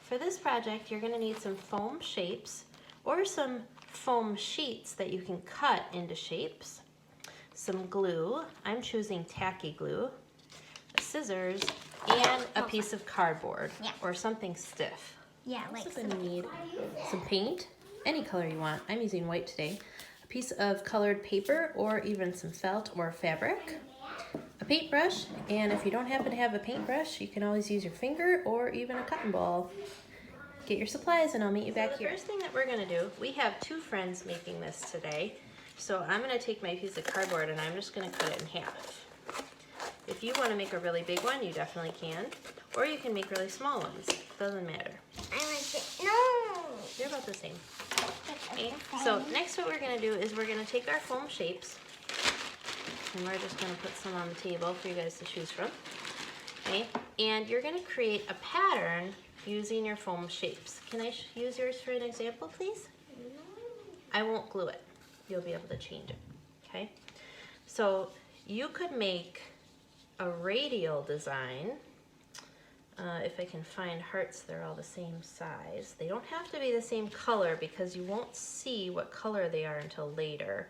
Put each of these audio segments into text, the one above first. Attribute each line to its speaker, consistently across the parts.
Speaker 1: For this project, you're gonna need some foam shapes or some foam sheets that you can cut into shapes, some glue, I'm choosing tacky glue, scissors, and a piece of cardboard or something stiff.
Speaker 2: Yeah, like
Speaker 1: Also gonna need some paint, any color you want. I'm using white today. A piece of colored paper or even some felt or fabric, a paintbrush, and if you don't happen to have a paintbrush, you can always use your finger or even a cotton ball. Get your supplies and I'll meet you back here. The first thing that we're gonna do, we have two friends making this today. So I'm gonna take my piece of cardboard and I'm just gonna cut it in half. If you wanna make a really big one, you definitely can. Or you can make really small ones, doesn't matter.
Speaker 2: I like it. No!
Speaker 1: They're about the same. Okay, so next what we're gonna do is we're gonna take our foam shapes and we're just gonna put some on the table for you guys to choose from. Okay, and you're gonna create a pattern using your foam shapes. Can I use yours for an example, please? I won't glue it. You'll be able to change it, okay? So you could make a radial design. If I can find hearts, they're all the same size. They don't have to be the same color because you won't see what color they are until later.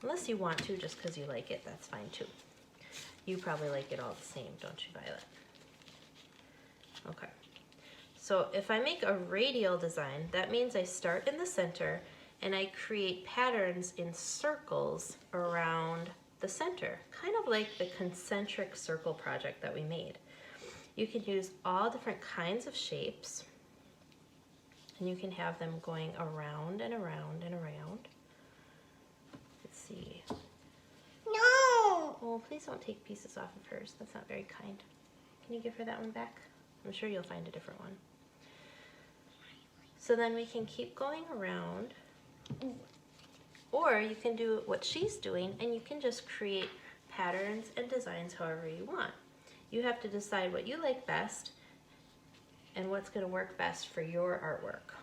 Speaker 1: Unless you want to, just because you like it, that's fine too. You probably like it all the same, don't you, Violet? Okay. So if I make a radial design, that means I start in the center and I create patterns in circles around the center, kind of like the concentric circle project that we made. You can use all different kinds of shapes and you can have them going around and around and around. Let's see.
Speaker 2: No!
Speaker 1: Oh, please don't take pieces off of hers. That's not very kind. Can you give her that one back? I'm sure you'll find a different one. So then we can keep going around, or you can do what she's doing and you can just create patterns and designs however you want. You have to decide what you like best and what's going to work best for your artwork.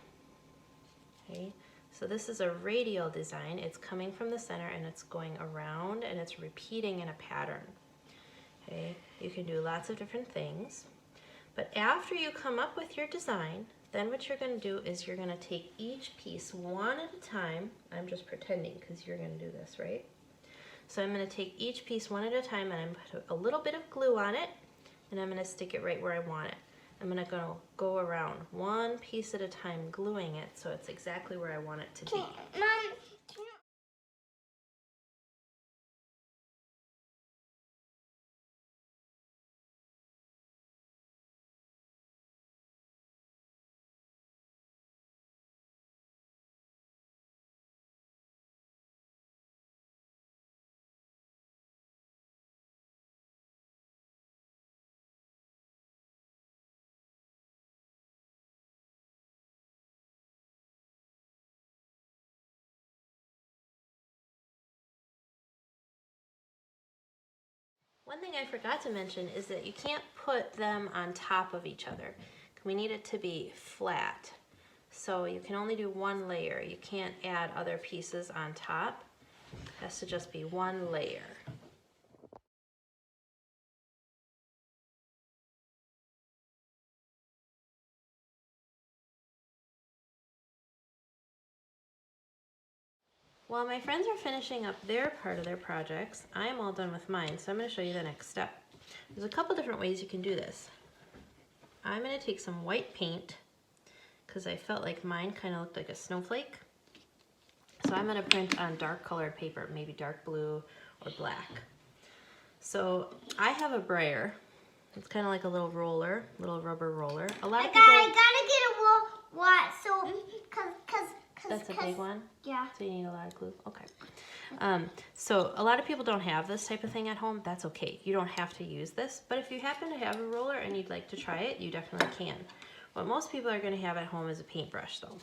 Speaker 1: Okay, so this is a radial design. It's coming from the center and it's going around and it's repeating in a pattern. Okay, you can do lots of different things, but after you come up with your design, then what you're going to do is you're going to take each piece one at a time. I'm just pretending because you're going to do this, right? So I'm going to take each piece one at a time and I'm going to put a little bit of glue on it and I'm going to stick it right where I want it. I'm going to go around one piece at a time gluing it so it's exactly where I want it to be.
Speaker 2: Mom.
Speaker 1: One thing I forgot to mention is that you can't put them on top of each other. We need it to be flat. So you can only do one layer. You can't add other pieces on top. It has to just be one layer. While my friends are finishing up their part of their projects, I'm all done with mine, so I'm going to show you the next step. There's a couple different ways you can do this. I'm going to take some white paint, because I felt like mine kind of looked like a snowflake. So I'm going to print on dark colored paper, maybe dark blue or black. So I have a brayer. It's kind of like a little roller, little rubber roller. A lot of people...
Speaker 2: I gotta get a roll. What? So,
Speaker 1: That's a big one?
Speaker 2: Yeah.
Speaker 1: So you need a lot of glue? Okay. So a lot of people don't have this type of thing at home. That's okay. You don't have to use this. But if you happen to have a roller and you'd like to try it, you definitely can. What most people are going to have at home is a paintbrush though.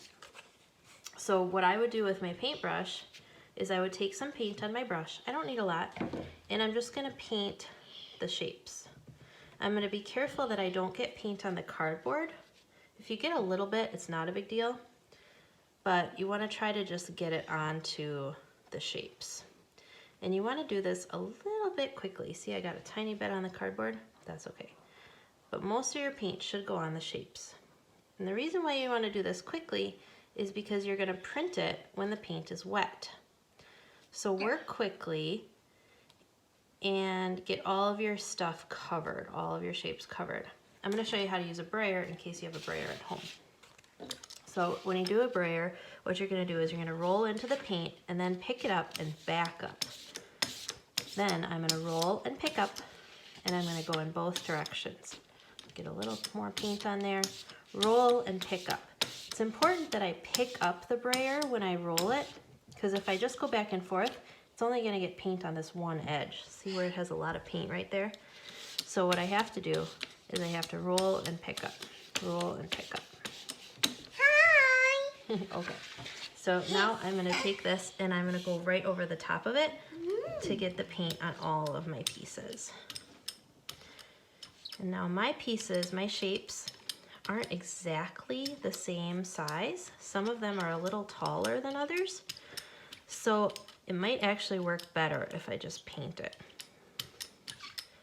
Speaker 1: So what I would do with my paintbrush is I would take some paint on my brush. I don't need a lot. And I'm just going to paint the shapes. I'm going to be careful that I don't get paint on the cardboard. If you get a little bit, it's not a big deal. But you want to try to just get it onto the shapes. And you want to do this a little bit quickly. See, I got a tiny bit on the cardboard. That's okay. But most of your paint should go on the shapes. And the reason why you want to do this quickly is because you're going to print it when the paint is wet. So work quickly and get all of your stuff covered, all of your shapes covered. I'm going to show you how to use a brayer in case you have a brayer at home. So when you do a brayer, what you're going to do is you're going to roll into the paint and then pick it up and back up. Then I'm going to roll and pick up, and I'm going to go in both directions. Get a little more paint on there, roll and pick up. It's important that I pick up the brayer when I roll it, because if I just go back and forth, it's only going to get paint on this one edge. See where it has a lot of paint right there? So what I have to do is I have to roll and pick up, roll and pick up.
Speaker 2: Hi.
Speaker 1: Okay, so now I'm going to take this and I'm going to go right over the top of it to get the paint on all of my pieces. And now my pieces, my shapes, aren't exactly the same size. Some of them are a little taller than others. So it might actually work better if I just paint it.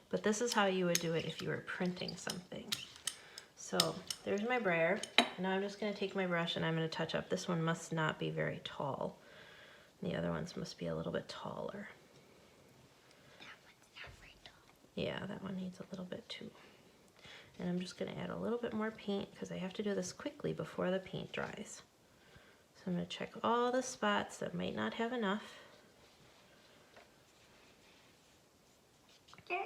Speaker 1: But this is how you would do it if you were printing something. So there's my brayer. Now I'm just going to take my brush and I'm going to touch up. This one must not be very tall. The other ones must be a little bit taller. Yeah, that one needs a little bit too. And I'm just going to add a little bit more paint because I have to do this quickly before the paint dries. So I'm going to check all the spots that might not have enough.
Speaker 2: There,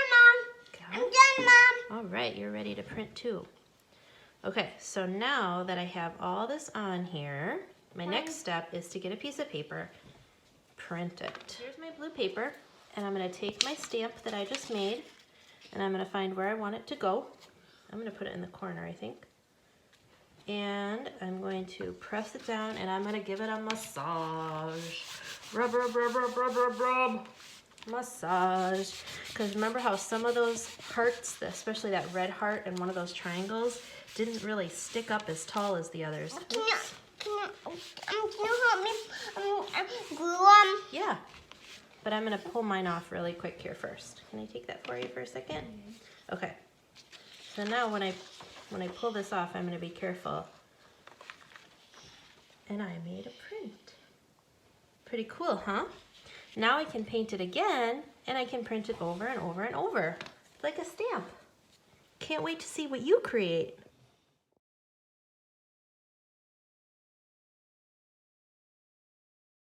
Speaker 2: Mom. I'm done, Mom.
Speaker 1: All right, you're ready to print too. Okay, so now that I have all this on here, my next step is to get a piece of paper, print it. Here's my blue paper, and I'm going to take my stamp that I just made, and I'm going to find where I want it to go. I'm going to put it in the corner, I think. And I'm going to press it down, and I'm going to give it a massage. Rub, rub, rub, rub, rub, rub, rub. Massage. Because remember how some of those hearts, especially that red heart and one of those triangles, didn't really stick up as tall as the others.
Speaker 2: Can you help me glue them?
Speaker 1: Yeah. But I'm going to pull mine off really quick here first. Can I take that for you for a second? Okay. So now when I pull this off, I'm going to be careful. And I made a print. Pretty cool, huh? Now I can paint it again, and I can print it over and over and over, like a stamp. Can't wait to see what you create.